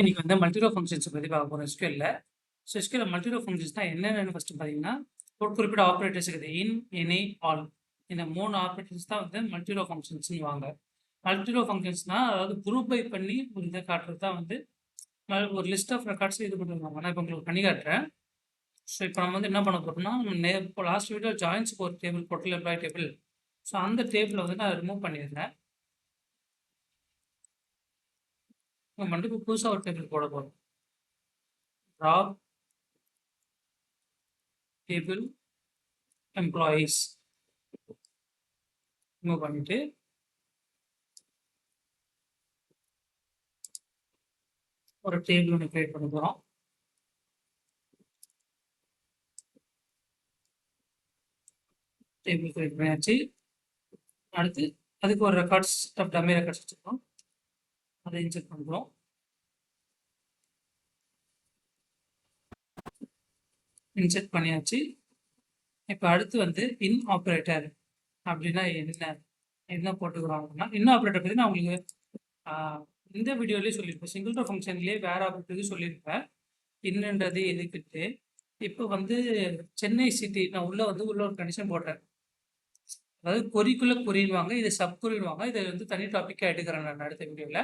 இன்னைக்கு வந்து மல்டிரோ ஃபங்க்ஷன்ஸ் பத்தி பார்க்க போறோம் SQL-ல. SQL-ல மல்டிரோ ஃபங்க்ஷன்ஸ்னா என்னென்னன்னு ஃபர்ஸ்ட் பார்த்தீங்கன்னா, ஒரு குறிப்பிட்ட ஆப்பரேட்டர்ஸ் இருக்குது. இன், எனி, ஆல். இந்த 3 ஆப்பரேட்டர்ஸ் தான் வந்து மல்டிரோ ஃபங்க்ஷன்ஸ்னுவாங்க. மல்டிரோ ஃபங்க்ஷன்ஸ்னா அதாவது குரூப் பை பண்ணி ஒரு இதை காட்டுறது தான் வந்து ஒரு லிஸ்ட் ஆஃப் ரெக்கார்ட்ஸ் இது பண்ணுவாங்க. நான் இப்போ உங்களுக்கு பண்ணி காட்டுறேன். ஸோ இப்போ நம்ம வந்து என்ன பண்ண போறோம்னா, இப்போ லாஸ்ட் வீடியோ ஜாயின்ஸ்க்கு ஒரு table portal employee table. So அந்த டேபிளை வந்து நான் ரிமூவ் பண்ணியிருந்தேன். நம்ம வந்து இப்போ புதுசாக ஒரு டேபிள் போட போகிறோம். ட்ராப் டேபிள் எம்ப்ளாயீஸ் ரிமூவ் பண்ணிட்டு ஒரு டேபிள் ஒன்று கிரியேட் பண்ண போகிறோம். டேபிள் கிரியேட் பண்ணியாச்சு. அடுத்து அதுக்கு ஒரு ரெக்கார்ட்ஸ் டம்மி ரெக்கார்ட்ஸ் வச்சுருக்கோம். அதை இன்செர்ட் பண்ணுறோம். இன்செர்ட் பண்ணியாச்சு. இப்போ அடுத்து வந்து இன் ஆப்ரேட்டர் அப்படின்னா என்ன போட்டுக்கிறோம் அப்படின்னா, இன் ஆப்ரேட்டர் பற்றி நான் உங்களுக்கு இந்த வீடியோலேயே சொல்லியிருப்பேன். சிங்கிள் டோ ஃபங்க்ஷன்லேயே வேறு ஆப்ரேட்டருக்கு சொல்லியிருப்பேன். இன்னன்றது எதுக்கிட்டு இப்போ வந்து சென்னை சிட்டி நான் உள்ள ஒரு கண்டிஷன் போடுறேன். அதாவது கொரிக்குள்ள கொரிடுவாங்க, இது சப் கொரிடுவாங்க. இதை வந்து தனி டாப்பிக்காக எடுக்கிறேன் நான் அடுத்த வீடியோவில்.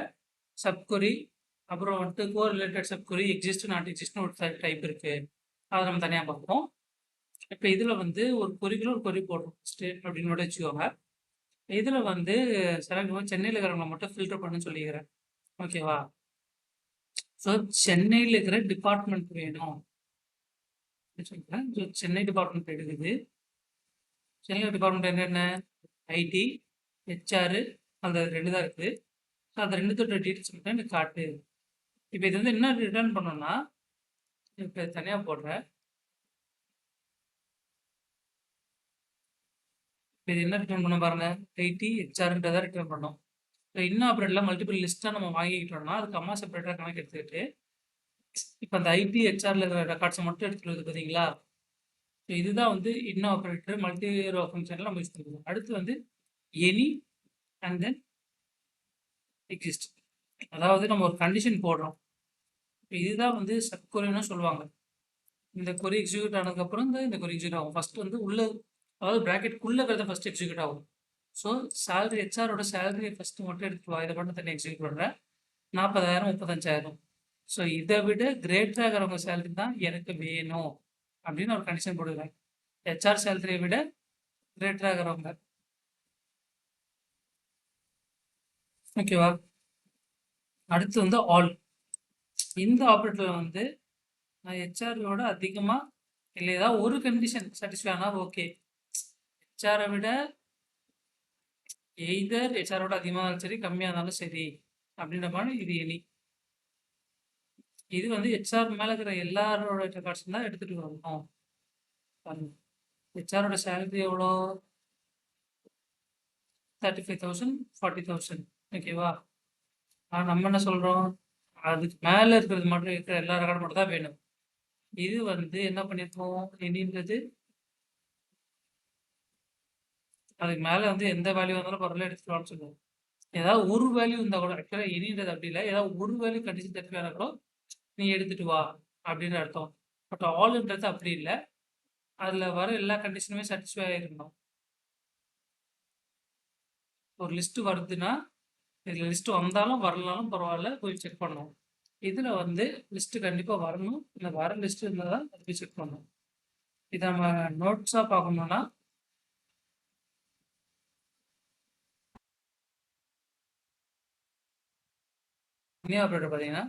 சப் கொரி, அப்புறம் வந்துட்டு correlated subquery, exist not எக்ஸிஸ்ட்னு ஒரு டைப் இருக்குது. அதை நம்ம தனியாக பார்ப்போம். இப்போ இதில் வந்து ஒரு கொரிக்குள்ள ஒரு கொரி போடுறோம் ஸ்டேட் அப்படின்னு வச்சுக்கோங்க. இதில் வந்து செலக்ட் சென்னையில் இருக்கிறவங்க மட்டும் ஃபில்டர் பண்ணுன்னு சொல்லிக்கிறேன். ஓகேவா? ஸோ சென்னையில் இருக்கிற டிபார்ட்மெண்ட் வேணும் சொல்கிறேன். ஸோ சென்னை டிபார்ட்மெண்ட் எடுக்குது. சென்னை டிபார்ட்மெண்ட் என்னென்ன? ஐடி, ஹெச்ஆர், அந்த 2 தான் இருக்குது. ஸோ அந்த 2தோட டீட்டெயில்ஸ் மட்டும் எனக்கு காட்டு. இப்போ இது வந்து என்ன ரிட்டர்ன் பண்ணோம்னா, இப்போ தனியாக போடுறேன். இப்போ இது என்ன ரிட்டர்ன் பண்ண பாருங்க, ஐடி, ஹெச்ஆர்ன்றதை ரிட்டர்ன் பண்ணோம். இப்போ இன்னும் ஆப்ரேட்டில் மல்டிபிள் லிஸ்ட்டாக நம்ம வாங்கிக்கிட்டோம்னா அதுக்கு அம்மா செப்பரேட்டாக கணக்கு எடுத்துக்கிட்டு இப்போ அந்த ஐடி ஹெச்ஆரில் இருக்கிற ரெக்கார்ட்ஸை மட்டும் எடுத்துக்கிறது பார்த்தீங்களா? ஸோ இதுதான் வந்து இன்னும் ஆப்ரேட்டர் மல்டி ரோ ஃபங்க்ஷனில் நம்ம யூஸ் பண்ணுவோம். அடுத்து வந்து எனி அண்ட் தென் எக்ஸிஸ்ட். அதாவது நம்ம ஒரு கண்டிஷன் போடுறோம். இப்போ இதுதான் வந்து சப் கொரின்னு சொல்லுவாங்க. இந்த கொரி எக்ஸிக்யூட் ஆனதுக்கப்புறம் இந்த கொரி எக்ஸிக்யூட் ஆகும். ஃபர்ஸ்ட் வந்து உள்ள, அதாவது ப்ராக்கெட்டுக்குள்ளே இருக்கிறத ஃபர்ஸ்ட் எக்ஸிக்யூட் ஆகும். ஸோ சேலரி ஹெச்ஆரோட சேலரியை ஃபர்ஸ்ட் மட்டும் எடுத்துட்டு வா, இதை மட்டும் தண்ணி எக்ஸிக்யூட் பண்ணுறேன். 40,000 35,000. ஸோ இதை விட கிரேட்டராக இருக்கிறவங்க சேலரி தான் எனக்கு வேணும் அப்படின்னு ஒரு கண்டிஷன் போடுவேன். ஹெச்ஆர் சேலரியை விட கிரேட்டராக இருக்கிறவங்க. ஓகேவா? அடுத்து வந்து ஆல். இந்த ஆப்ரேட்டரில் வந்து நான் ஹெச்ஆரோட அதிகமாக இல்லை ஏதாவது ஒரு கண்டிஷன் சாட்டிஸ்ஃபை ஆனால் ஓகே. ஹெச்ஆரை விட எய்தர் ஹெச்ஆரோட அதிகமாக இருந்தாலும் சரி கம்மியாக இருந்தாலும் சரி அப்படின்ற மாதிரி இது எனி. இது வந்து ஹெச்ஆர் மேலே இருக்கிற எல்லாரோட ரெக்கார்ட்ஸும் தான் எடுத்துகிட்டு வரணும். ஹெச்ஆரோட சேலரி எவ்வளோ? 35,000 40,000. ஓகேவா? நம்ம என்ன சொல்கிறோம், அதுக்கு மேலே இருக்கிறது மட்டும் இருக்கிற எல்லா ரெக்கார்டும் மட்டும் தான் வேணும். இது வந்து என்ன பண்ணியிருக்கோம், எனின்றது அதுக்கு மேலே வந்து எந்த வேல்யூ வந்தாலும் பரவாயில்ல எடுத்துக்கலாம்னு சொல்லுவோம். ஏதாவது ஒரு வேல்யூ இருந்தால் கூட, ஆக்சுவலாக எனின்றது அப்படி இல்லை, ஏதாவது ஒரு வேல்யூ கண்டிஷன் தேவையான கூட நீ எடுத்துட்டு வா அப்படின்னு அர்த்தம். பட் ஆல்ன்றது அப்படி இல்லை, அதில் வர எல்லா கண்டிஷனுமே சாட்டிஸ்ஃபை ஆகிருக்கணும். ஒரு லிஸ்ட்டு வருதுன்னா இதில் லிஸ்ட்டு வந்தாலும் வரலாலும் பரவாயில்ல, போய் செக் பண்ணணும். இதில் வந்து லிஸ்ட்டு கண்டிப்பாக வரணும். இல்லை வர லிஸ்ட்டு இருந்தால் தான் அது போய் செக் பண்ணணும். இதை நம்ம நோட்ஸாக பார்க்கணும்னா இனி ஆப்ரேட்டர் பார்த்தீங்கன்னா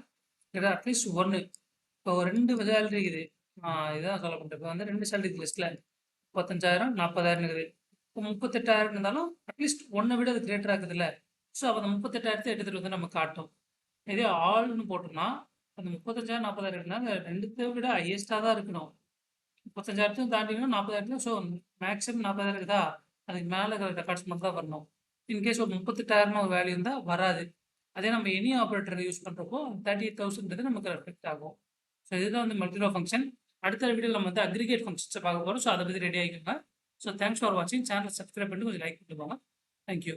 இதில் அட்லீஸ்ட் ஒன்று, இப்போ 2 சேலரி இருக்குது. இதுதான் சொல்ல முடியும். இப்போ வந்து 2 சேலரி லிஸ்ட்டில் 35,000 40,000 இருக்குது. இப்போ 38,000 இருந்தாலும் அட்லீஸ்ட் ஒன்றை விட அது கிரேட்டராக இருக்குதுல்ல. ஸோ அப்போ அந்த 38,000 எடுத்துகிட்டு வந்து நம்ம காட்டும். இதே ஆல்னு போட்டோம்னா அந்த 35,000 40,000 இருக்குன்னா அந்த 2த்தை விட ஹையஸ்ட்டாக தான் இருக்கணும். 35,000 தாண்டிங்கன்னா 40,000. ஸோ மேக்ஸிமம் 40,000 இருக்குதா, அதுக்கு மேலே இருக்கிற ரெக்கார்ட்ஸ் மட்டும் தான் வரணும். இன்கேஸ் ஒரு 38,000 ஒரு வேல்யூ இருந்தால் வராது. அதே நம்ம எனி ஆப்ரேட்டர் யூஸ் பண்ணுறப்போ 38,000 நமக்கு ரெஃப்ளெக்ட் ஆகும். ஸோ இதுதான் வந்து மல்டிரோ ஃபங்க்ஷன். அடுத்த வீடியோ நம்ம வந்து அக்ரிகேட் ஃபங்க்ஷன்ஸை பார்க்க போகிறோம். ஸோ அதை பற்றி ரெடி ஆகிக்கோங்க. ஸோ தேங்க்ஸ் ஃபார் வாட்சிங். சேனலை சப்ஸ்கிரைப் பண்ணிட்டு கொஞ்சம் லைக் பண்ணிட்டு போங்க. தேங்க்யூ.